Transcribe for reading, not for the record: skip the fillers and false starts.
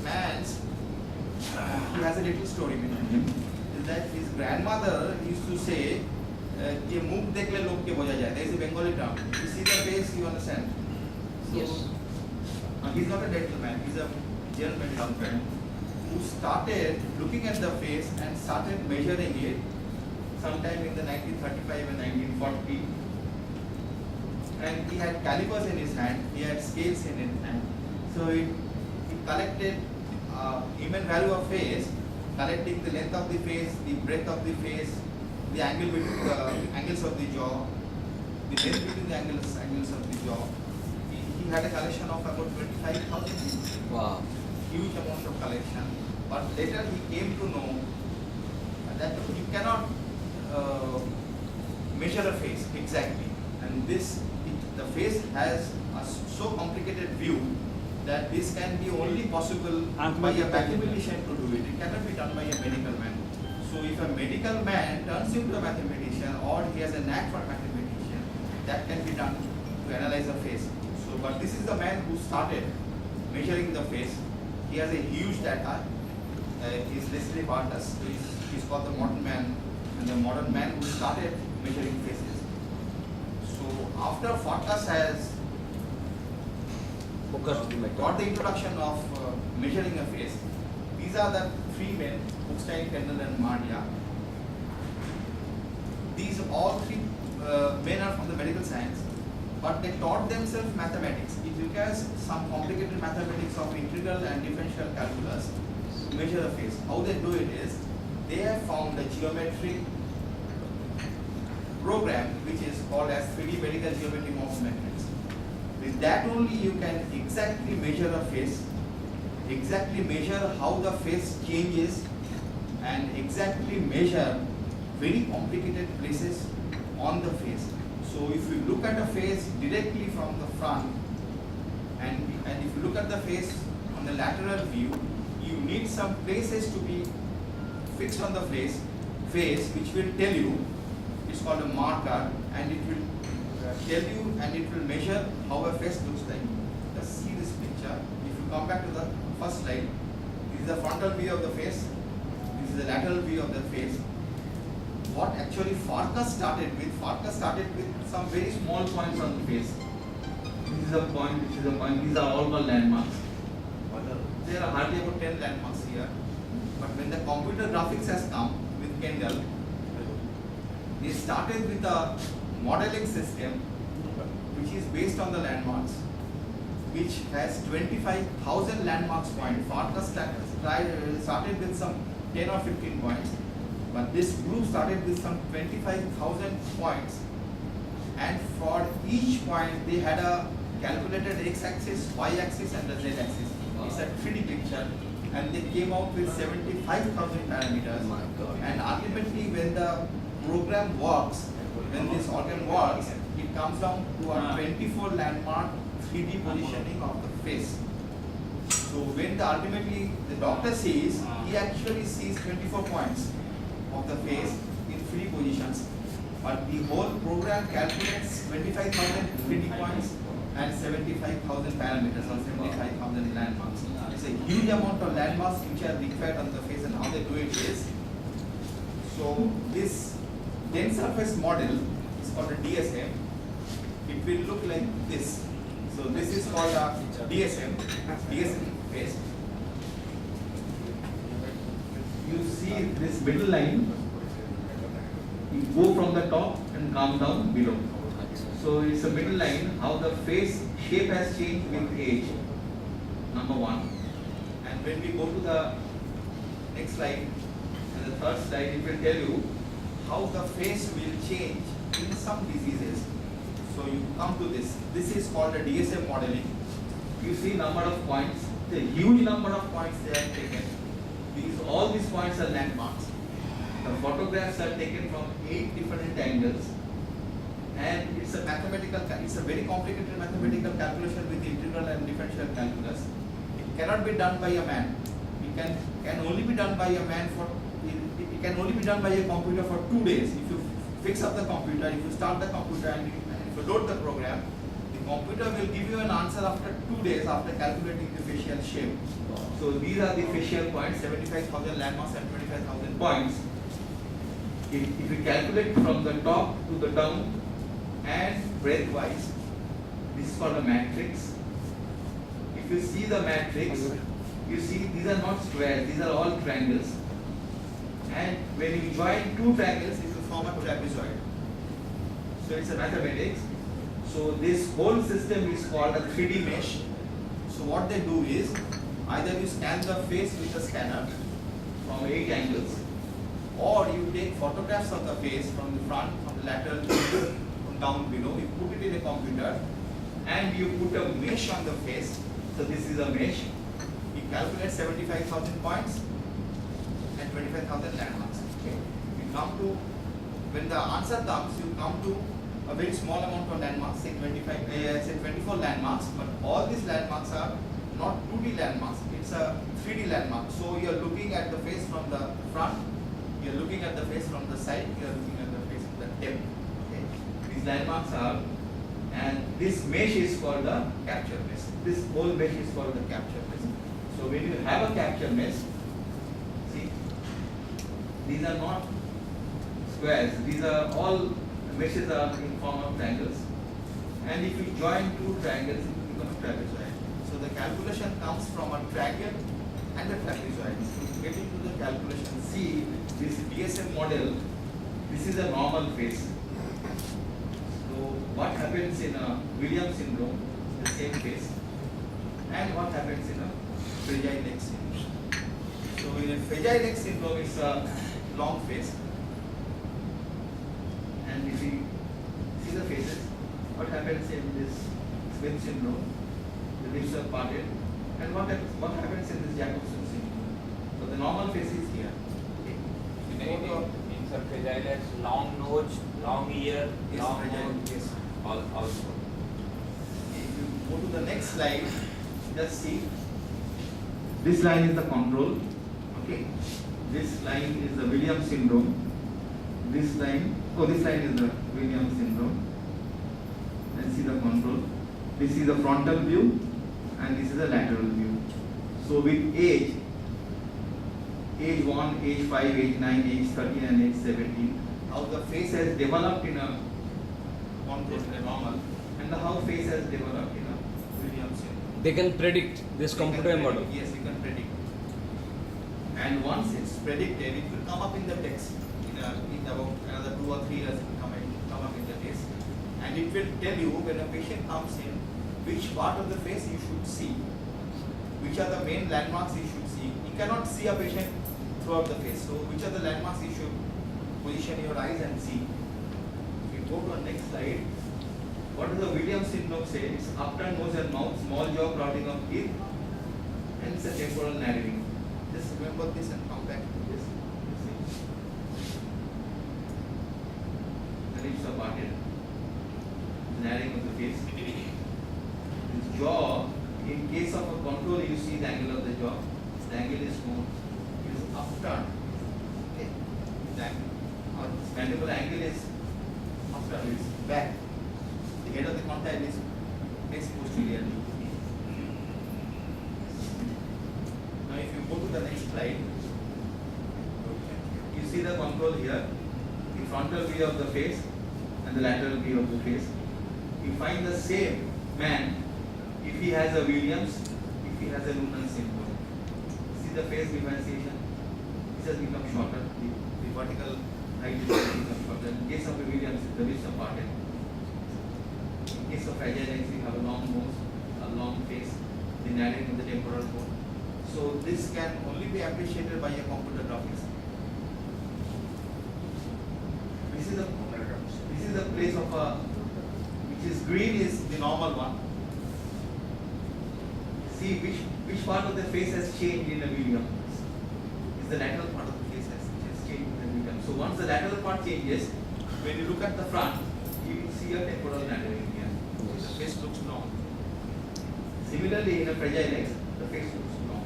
man, he has a little story behind him. Is that his grandmother used to say, "ये मुख देख ले लोग के बोझा जाए." There is a Bengali term. You see the face, you understand. So, Yes. He's not a dental man. He's a general medical friend who started looking at the face and started measuring it sometime in the 1935 and 1940. And he had calipers in his hand. He had scales in his hand. So he collected human value of face, collecting the length of the face, the breadth of the face, the angle between the angles of the jaw, the length between the angles of the jaw. He had a collection of about 25,000. Wow. Huge amount of collection. But later he came to know that you cannot measure a face exactly, and the face has a so complicated view that this can be only possible by a mathematician to do it. It cannot be done by a medical man. So if a medical man turns into a mathematician or he has a knack for mathematician, that can be done to analyze a face. So, but this is the man who started measuring the face. He has a huge data. He's Leslie Bartas. He's called the modern man, and the modern man who started measuring faces. So after Farkas has got the introduction of measuring a face, these are the three men, Hochstein, Kendall and Mardia. These all three men are from the medical science, but they taught themselves mathematics. It requires some complicated mathematics of integral and differential calculus to measure a face. How they do it is, they have found a geometric program which is called as 3D medical geometry morphometrics. With that only you can exactly measure a face, exactly measure how the face changes, and exactly measure very complicated places on the face. So if you look at a face directly from the front, and if you look at the face on the lateral view, you need some places to be fixed on the face which will tell you, it's called a marker, and it will tell you and it will measure how a face looks like. Just see this picture. If you come back to the first slide, this is the frontal view of the face, this is the lateral view of the face. What actually Farkas started with some very small points on the face. This is a point, this is a point, these are all called landmarks. There are hardly about 10 landmarks here. But when the computer graphics has come with Kendall, they started with a modeling system which is based on the landmarks, which has 25,000 landmarks point. Farkas started with some 10 or 15 points, but this group started with some 25,000 points, and for each point they had a calculated x-axis, y-axis and the z-axis. It's a 3D picture, and they came out with 75,000 parameters. Oh my God. And ultimately when the program works, when this organ works, it comes down to a 24 landmark 3D positioning of the face. So when ultimately the doctor sees, he actually sees 24 points of the face in 3 positions. But the whole program calculates 25,000 3D points and 75,000 parameters or 75,000 landmarks. It's a huge amount of landmarks which are required on the face, and how they do it is, so this dense surface model is called a DSM. It will look like this. So this is called a DSM face. You see this middle line, you go from the top and come down below. So it's a middle line, how the face shape has changed with age, number one. And when we go to the next slide, and the third slide, it will tell you how the face will change in some diseases. So you come to this. This is called a DSM modeling. You see number of points, the huge number of points they have taken. All these points are landmarks. The photographs are taken from 8 different angles. And it's a very complicated mathematical calculation with integral and differential calculus. It cannot be done by a man. It can only be done by a man it can only be done by a computer for 2 days. If you fix up the computer, if you start the computer and if you load the program, the computer will give you an answer after 2 days after calculating the facial shape. So these are the facial points, 75,000 landmarks and 25,000 points. If you calculate from the top to the down and breadth wise, this is called a matrix. If you see the matrix, you see these are not squares, these are all triangles. And when you join two triangles, it will form a trapezoid. So it's a mathematics. So this whole system is called a 3D mesh. So what they do is, either you scan the face with a scanner from 8 angles, or you take photographs of the face from the front, from the lateral, from down below, you put it in a computer, and you put a mesh on the face. So this is a mesh. You calculate 75,000 points and 25,000 landmarks. Okay. You come to, when the answer comes, you come to a very small amount of landmarks, say 24 landmarks, but all these landmarks are not 2D landmarks, it's a 3D landmark. So you are looking at the face from the front, you are looking at the face from the side, you are looking at the face from the tip. Okay. These landmarks are, and this mesh is called the capture mesh. This whole mesh is called the capture mesh. So when you have a capture mesh, see, these are not squares, these are all meshes are in form of triangles, and if you join two triangles, it will become a trapezoid. So the calculation comes from a triangle and a trapezoid. So get into the calculation. See this DSM model. This is a normal face. So what happens in a Williams syndrome? The same face. And what happens in a fragile leg syndrome? So in a fragile leg syndrome, it's a long face. And if you see the faces, what happens in this Smith syndrome? The lips are parted. And what happens in this Jacobson syndrome? So the normal face is here. Okay. In some fragile legs, long nose, long ear, Yes, long fragile, nose, yes. also. If you go to the next slide, just see. This line is the control. Okay. This line is the Williams syndrome. This line is the Williams syndrome. And see the control. This is the frontal view and this is the lateral view. So with age 1, age 5, age 9, age 13 and age 17, how the face has developed in a control, in a normal, and how face has developed in a Williams syndrome. They can predict this computer model. Yes, you can predict. And once it's predicted, it will come up in the text. In about another 2 or 3 years, it will come up in the text. And it will tell you when a patient comes in, which part of the face you should see, which are the main landmarks you should see. You cannot see a patient throughout the face. So which are the landmarks you should position your eyes and see. If you go to the next slide, what does the Williams syndrome say? It's upturned nose and mouth, small jaw, crowding of teeth, and it's a temporal narrowing. Just remember this and come back to this. The lips are parted. Narrowing of the face. This jaw, in case of a control, you see the angle of the jaw. The angle is more, it is upturned. Okay. The angle, or this mandible angle is upturned, it's back. The head of the contact is placed posteriorly. Now, if you go to the next slide, you see the control here, the frontal view of the face and the lateral view of the face. You find the same man if he has a Williams, if he has a Noonan syndrome. See the face differentiation. This has become shorter. The vertical height is become shorter. In case of a Williams, the lips are parted. In case of fragile legs, we have a long nose, a long face, the narrowing of the temporal bone. So this can only be appreciated by a computer graphics. This is the place of a, which is green is the normal one. See which part of the face has changed in a Williams. Is the lateral part of the face has changed in a Williams. So once the lateral part changes, when you look at the front, you will see a temporal narrowing here. The face looks long. Similarly, in a fragile legs, the face looks long.